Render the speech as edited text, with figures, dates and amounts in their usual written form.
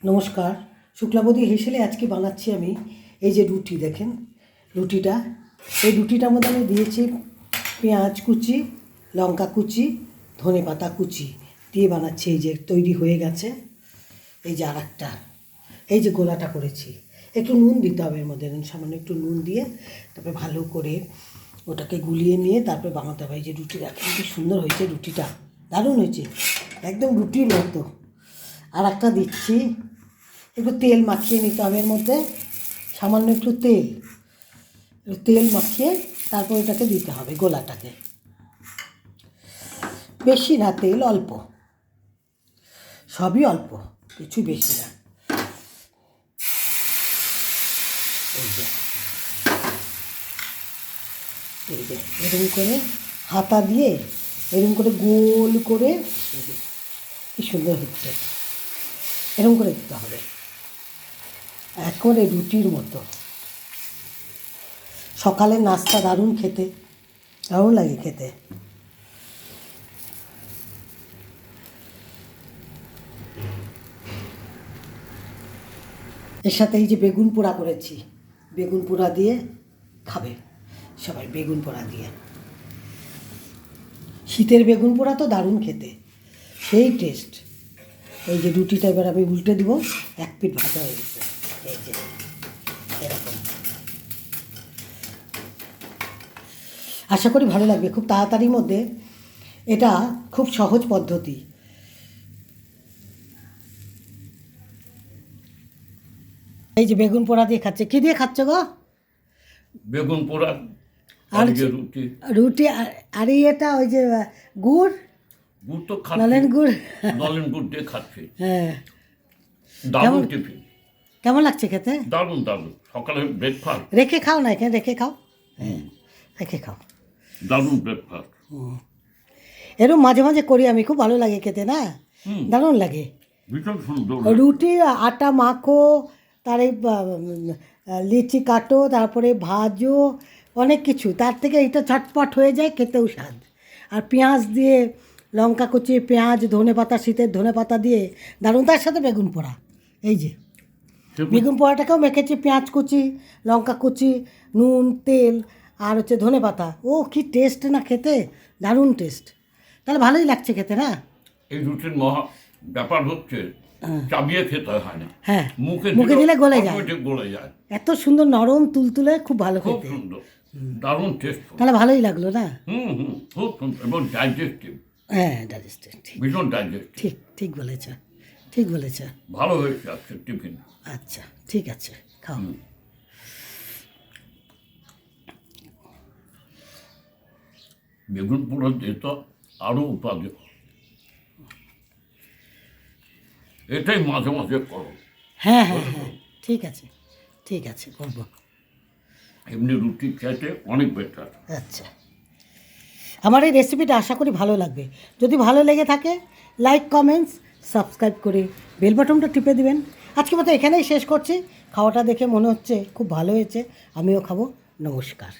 নমস্কার, শুক্লাবতী হেসেলে আজকে বানাচ্ছি আমি এই যে রুটি। দেখেন রুটিটা, এই রুটিটার মধ্যে আমি দিয়েছি পেঁয়াজ কুচি, লঙ্কা কুচি, ধনেপাতা কুচি দিয়ে বানাচ্ছি। এই যে তৈরি হয়ে গেছে। এই যে আরেকটা, এই যে গোলাটা করেছি। একটু নুন দিতে হবে এর মধ্যে, সামান্য একটু নুন দিয়ে তারপরে ভালো করে ওটাকে গুলিয়ে নিয়ে তারপরে বানাতে হবে। এই যে রুটি দেখেন কি সুন্দর হয়েছে, রুটিটা দারুণ হয়েছে, একদম রুটির মতো। আর একটা দিচ্ছি, একটু তেল মাখিয়ে নিতে হবে এর মধ্যে, সামান্য একটু তেল মাখিয়ে তারপর এটাকে দিতে হবে গোলাটাকে। বেশি না, তেল অল্প, সবই অল্প, কিছু বেশি না। এই যে এরকম করে হাতা দিয়ে এরকম করে গোল করে, কি সুন্দর হচ্ছে, এরকম করে দিতে হবে একবারে রুটির মতো। সকালের নাস্তা দারুণ খেতে, দারুণ লাগে খেতে। এর সাথে এই যে বেগুন পোড়া করেছি, বেগুন পোড়া দিয়ে খাবে সবাই, বেগুন পোড়া দিয়ে। শীতের বেগুন পোড়া তো দারুণ খেতে, সেই টেস্ট। এই যে রুটিটা এবার আমি উল্টে দিব, এক পিঠ ভাজা হয়ে গেছে। এই যে এরকম, আশা করি ভালো লাগবে, খুব তাড়াতাড়ির মধ্যে। এটা খুব সহজ পদ্ধতি। এই যে বেগুন পোড়া দিয়ে খাচ্ছে। কি দিয়ে খাচ্ছ গো? বেগুন পোড়া আর রুটি। রুটি আর এটা ওই যে গুড়, গুড় তো খাচ্ছি, নলেন গুড়। নলেন গুড় দিয়ে খাচ্ছি। হ্যাঁ, দারুণ টিফিন, কেমন লাগছে খেতে? দারুণ দারুণ। সকালে ব্রেকফাস্ট রেখে খাও না, এখানে রেখে খাও, রেখে খাও, দারুণ ব্রেকফাস্ট। এরকম মাঝে মাঝে করি আমি, খুব ভালো লাগে খেতে, না দারুণ লাগে। ভীষণ সুন্দর। রুটি আটা মাখো, তারে লিচি কাটো, তারপরে ভাজো, অনেক কিছু। তার থেকে এটা চটপট হয়ে যায়, খেতেও স্বাদ। আর পেঁয়াজ দিয়ে, লঙ্কা কুচি, পেঁয়াজ, ধনেপাতা, শীতের ধনেপাতা দিয়ে দারুণ। তার সাথে বেগুন পোড়া, এই যে বেগুন পোড়াটাকেও মেখেছি, পেঁয়াজ কুচি, লঙ্কা কুচি, নুন, তেল আর হচ্ছে ধনেপাতা। ও কি টেস্ট না খেতে, দারুণ টেস্ট। তাহলে ভালোই লাগছে খেতে, না? এই রুটির মহা ব্যাপার হচ্ছে চাবিয়ে খেতে হয় না, হ্যাঁ, মুখে দিলে গলে যায়, গলে যায়। এত সুন্দর নরম তুলতুলে, খুব ভালো খুব খেতে। সুন্দর, দারুণ টেস্ট। তাহলে ভালোই লাগলো, না? খুব সুন্দর এবং ডাইজেস্টিভ। হ্যাঁ, ডাইজেস্টিভ, ঠিক, ভীষণ ডাইজেস্টিভ। ঠিক, ঠিক বলেছ, ঠিক বলেছ। ভালো হয়েছে আজকে টিফিন। আচ্ছা, ঠিক আছে, খাও। বেগুন পোড়া দিয়ে তো আরও উপাদেয়। এটাই মাঝে মাঝে করো। হ্যাঁ হ্যাঁ হ্যাঁ, ঠিক আছে, ঠিক আছে, করবো। এমনি রুটি খেতে অনেক বেটার। আচ্ছা, আমার এই রেসিপিটা আশা করি ভালো লাগবে। যদি ভালো লেগে থাকে, লাইক, কমেন্টস, সাবস্ক্রাইব করে বেল বাটনটা টিপে দিবেন। আজকে মতো এখানেই শেষ করছি। খাওয়াটা দেখে মনে হচ্ছে খুব ভালো হয়েছে, আমিও খাবো। নমস্কার।